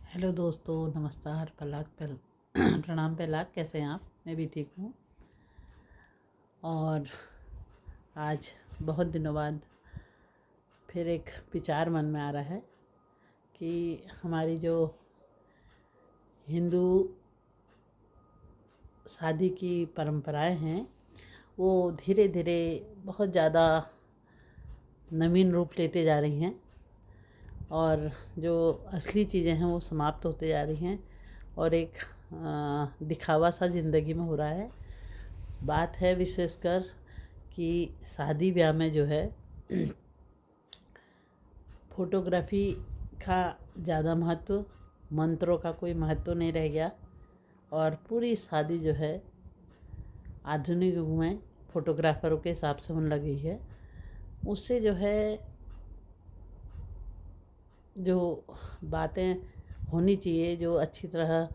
Hello दोस्तों, नमस्कार। प्रणाम पहलाक। कैसे हैं आप? मैं भी ठीक हूँ। और आज बहुत दिनों बाद फिर एक विचार मन में आ रहा है कि हमारी जो हिंदू शादी की परंपराएं हैं वो धीरे धीरे बहुत ज़्यादा नवीन रूप लेते जा रही हैं और जो असली चीज़ें हैं वो समाप्त होते जा रही हैं और एक दिखावा सा ज़िंदगी में हो रहा है। बात है विशेषकर कि शादी ब्याह में जो है फोटोग्राफी का ज़्यादा महत्व, मंत्रों का कोई महत्व नहीं रह गया और पूरी शादी जो है आधुनिक युग में फोटोग्राफरों के हिसाब से होने लगी है। उससे जो है जो बातें होनी चाहिए, जो अच्छी तरह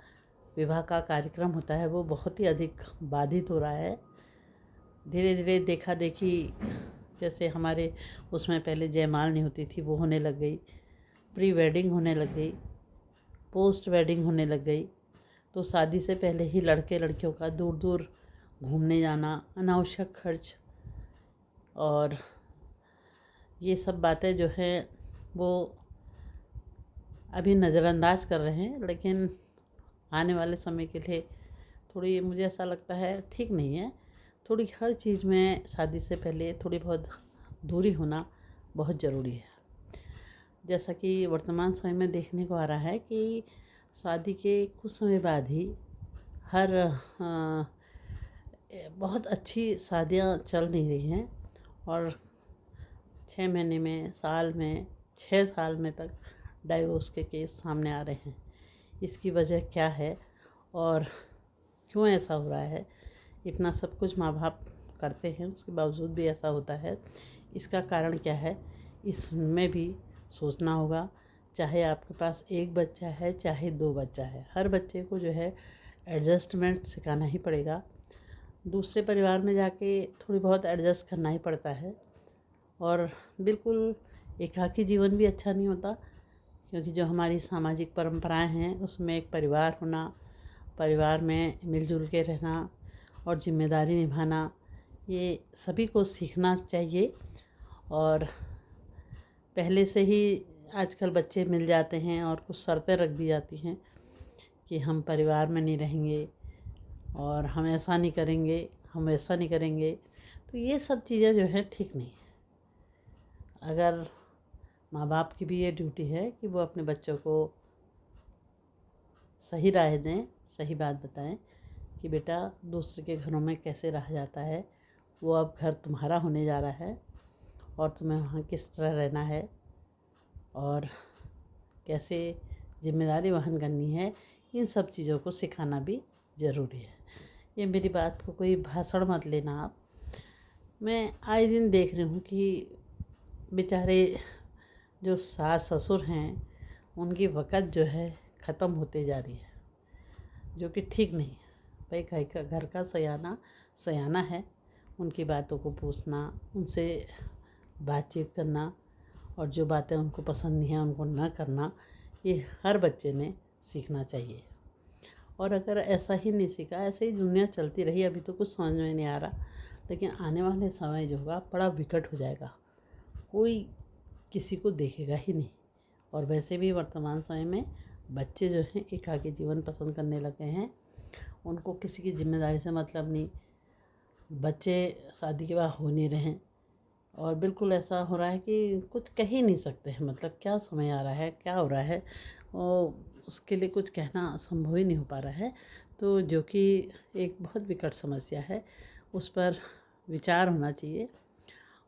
विवाह का कार्यक्रम होता है, वो बहुत ही अधिक बाधित हो रहा है। धीरे धीरे देखा देखी, जैसे हमारे उसमें पहले जयमाल नहीं होती थी वो होने लग गई, प्री वेडिंग होने लग गई, पोस्ट वेडिंग होने लग गई। तो शादी से पहले ही लड़के लड़कियों का दूर दूर घूमने जाना, अनावश्यक खर्च और ये सब बातें जो हैं वो अभी नज़रअंदाज कर रहे हैं, लेकिन आने वाले समय के लिए थोड़ी, मुझे ऐसा लगता है, ठीक नहीं है। थोड़ी हर चीज़ में शादी से पहले थोड़ी बहुत दूरी होना बहुत ज़रूरी है। जैसा कि वर्तमान समय में देखने को आ रहा है कि शादी के कुछ समय बाद ही हर बहुत अच्छी शादियां चल नहीं रही हैं और 6 महीने में, साल में, 6 साल में तक डाइवोर्स के केस सामने आ रहे हैं। इसकी वजह क्या है और क्यों ऐसा हो रहा है? इतना सब कुछ माँ बाप करते हैं, उसके बावजूद भी ऐसा होता है। इसका कारण क्या है, इसमें भी सोचना होगा। चाहे आपके पास एक बच्चा है, चाहे 2 बच्चा है, हर बच्चे को जो है एडजस्टमेंट सिखाना ही पड़ेगा। दूसरे परिवार में जाके थोड़ी बहुत एडजस्ट करना ही पड़ता है और बिल्कुल एकाकी जीवन भी अच्छा नहीं होता, क्योंकि जो हमारी सामाजिक परंपराएं हैं उसमें एक परिवार होना, परिवार में मिलजुल के रहना और जिम्मेदारी निभाना, ये सभी को सीखना चाहिए। और पहले से ही आजकल बच्चे मिल जाते हैं और कुछ शर्तें रख दी जाती हैं कि हम परिवार में नहीं रहेंगे और हम ऐसा नहीं करेंगे, हम ऐसा नहीं करेंगे। तो ये सब चीज़ें जो हैं ठीक नहीं है। अगर माँ बाप की भी ये ड्यूटी है कि वो अपने बच्चों को सही राय दें, सही बात बताएं कि बेटा दूसरे के घरों में कैसे रहा जाता है, वो अब घर तुम्हारा होने जा रहा है और तुम्हें वहाँ किस तरह रहना है और कैसे जिम्मेदारी वहन करनी है, इन सब चीज़ों को सिखाना भी ज़रूरी है। ये मेरी बात को कोई भाषण मत लेना आप। मैं आए दिन देख रही हूँ कि बेचारे जो सास ससुर हैं उनकी वक़्त जो है ख़त्म होते जा रही है, जो कि ठीक नहीं है। भाई घर का सयाना सयाना है, उनकी बातों को पूछना, उनसे बातचीत करना और जो बातें उनको पसंद नहीं है उनको ना करना, ये हर बच्चे ने सीखना चाहिए। और अगर ऐसा ही नहीं सीखा, ऐसे ही दुनिया चलती रही, अभी तो कुछ समझ में नहीं आ रहा, लेकिन आने वाले समय जो होगा बड़ा विकट हो जाएगा। कोई किसी को देखेगा ही नहीं। और वैसे भी वर्तमान समय में बच्चे जो हैं एकाकी जीवन पसंद करने लगे हैं, उनको किसी की जिम्मेदारी से मतलब नहीं। बच्चे शादी के बाद हो नहीं रहे हैं और बिल्कुल ऐसा हो रहा है कि कुछ कह ही नहीं सकते हैं। मतलब क्या समय आ रहा है, क्या हो रहा है, उसके लिए कुछ कहना संभव ही नहीं हो पा रहा है। तो जो कि एक बहुत विकट समस्या है, उस पर विचार होना चाहिए।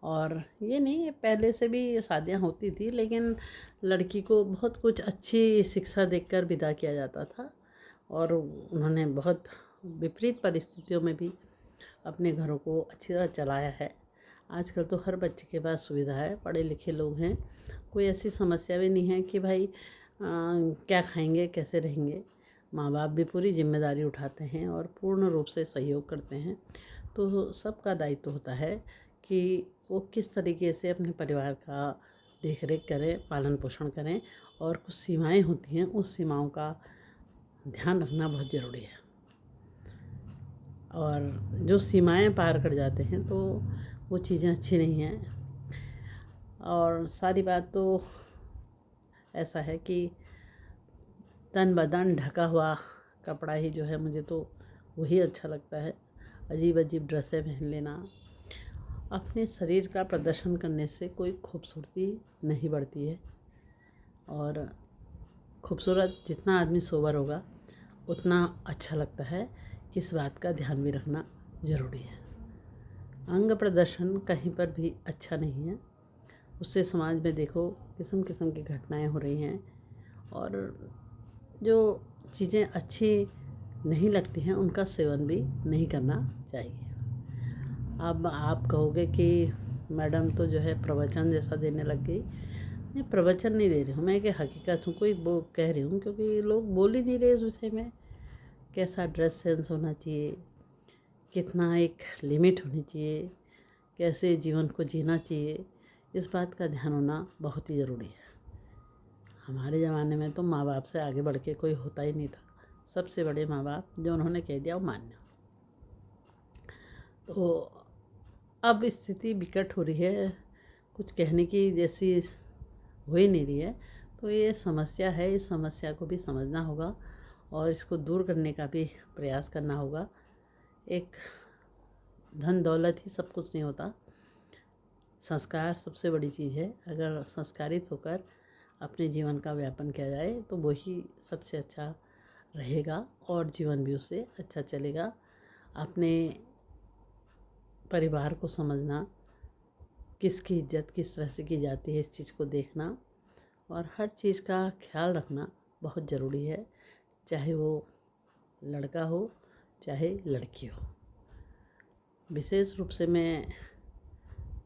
और ये नहीं, पहले से भी शादियां होती थी, लेकिन लड़की को बहुत कुछ अच्छी शिक्षा देकर विदा किया जाता था और उन्होंने बहुत विपरीत परिस्थितियों में भी अपने घरों को अच्छी तरह चलाया है। आजकल तो हर बच्चे के पास सुविधा है, पढ़े लिखे लोग हैं, कोई ऐसी समस्या भी नहीं है कि भाई क्या खाएंगे, कैसे रहेंगे। माँ बाप भी पूरी जिम्मेदारी उठाते हैं और पूर्ण रूप से सहयोग करते हैं। तो सबका दायित्व होता है कि वो किस तरीके से अपने परिवार का देख रेख करें, पालन पोषण करें, और कुछ सीमाएं होती हैं, उस सीमाओं का ध्यान रखना बहुत ज़रूरी है। और जो सीमाएं पार कर जाते हैं तो वो चीज़ें अच्छी नहीं हैं। और सारी बात तो ऐसा है कि तन बदन ढका हुआ कपड़ा ही जो है, मुझे तो वही अच्छा लगता है। अजीब अजीब ड्रेसें पहन लेना, अपने शरीर का प्रदर्शन करने से कोई खूबसूरती नहीं बढ़ती है। और खूबसूरत जितना आदमी सोबर होगा उतना अच्छा लगता है, इस बात का ध्यान भी रखना ज़रूरी है। अंग प्रदर्शन कहीं पर भी अच्छा नहीं है, उससे समाज में देखो किस्म किस्म की घटनाएं हो रही हैं, और जो चीज़ें अच्छी नहीं लगती हैं उनका सेवन भी नहीं करना चाहिए। अब आप कहोगे कि मैडम तो जो है प्रवचन जैसा देने लग गई। मैं प्रवचन नहीं दे रही हूँ, मैं एक हकीकत हूँ, कोई वो कह रही हूँ, क्योंकि लोग बोल ही नहीं रहे इस विषय में। कैसा ड्रेस सेंस होना चाहिए, कितना एक लिमिट होनी चाहिए, कैसे जीवन को जीना चाहिए, इस बात का ध्यान होना बहुत ही ज़रूरी है। हमारे ज़माने में तो माँ बाप से आगे बढ़ के कोई होता ही नहीं था। सबसे बड़े माँ बाप, जो उन्होंने कह दिया वो मान्य। तो अब स्थिति विकट हो रही है, कुछ कहने की जैसी हो ही नहीं रही है। तो ये समस्या है, इस समस्या को भी समझना होगा और इसको दूर करने का भी प्रयास करना होगा। एक धन दौलत ही सब कुछ नहीं होता, संस्कार सबसे बड़ी चीज़ है। अगर संस्कारित होकर अपने जीवन का व्यापन किया जाए तो वही सबसे अच्छा रहेगा और जीवन भी उससे अच्छा चलेगा। अपने परिवार को समझना, किसकी इज्जत किस तरह से की जाती है, इस चीज़ को देखना और हर चीज़ का ख्याल रखना बहुत ज़रूरी है, चाहे वो लड़का हो चाहे लड़की हो। विशेष रूप से मैं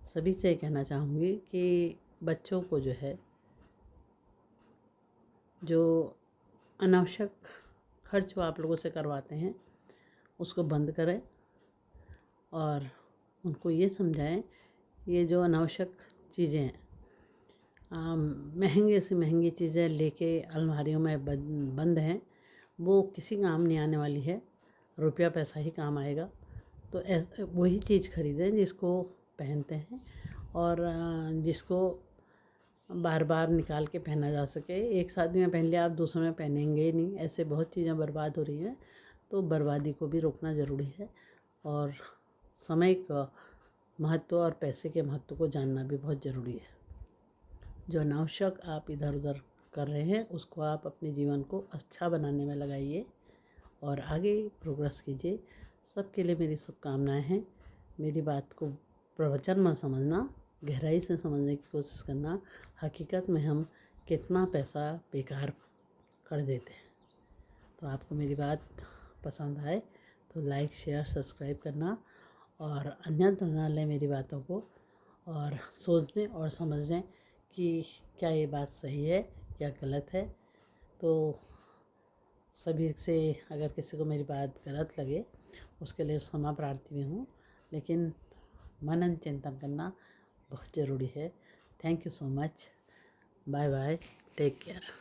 सभी से कहना चाहूँगी कि बच्चों को जो है, जो अनावश्यक खर्च वो आप लोगों से करवाते हैं उसको बंद करें और उनको ये समझाएं, ये जो अनावश्यक चीज़ें हैं, महंगे से महंगी चीज़ें लेके अलमारियों में बंद हैं, वो किसी काम नहीं आने वाली है, रुपया पैसा ही काम आएगा। तो वही चीज़ खरीदें जिसको पहनते हैं और जिसको बार बार निकाल के पहना जा सके। एक शादी में पहन लिया, आप दूसरे में पहनेंगे ही नहीं। ऐसे बहुत चीज़ें बर्बाद हो रही हैं, तो बर्बादी को भी रोकना ज़रूरी है और समय का महत्व और पैसे के महत्व को जानना भी बहुत ज़रूरी है। जो अनावश्यक आप इधर उधर कर रहे हैं उसको आप अपने जीवन को अच्छा बनाने में लगाइए और आगे प्रोग्रेस कीजिए। सबके लिए मेरी शुभकामनाएं हैं। मेरी बात को प्रवचन में समझना, गहराई से समझने की कोशिश करना, हकीकत में हम कितना पैसा बेकार कर देते हैं। तो आपको मेरी बात पसंद आए तो लाइक शेयर सब्सक्राइब करना और अन्यथा न लें मेरी बातों को और सोचने और समझने कि क्या ये बात सही है या गलत है। तो सभी से अगर किसी को मेरी बात गलत लगे उसके लिए क्षमा प्रार्थी भी हूँ, लेकिन मनन चिंतन करना बहुत ज़रूरी है। Thank you so much. Bye bye, take care.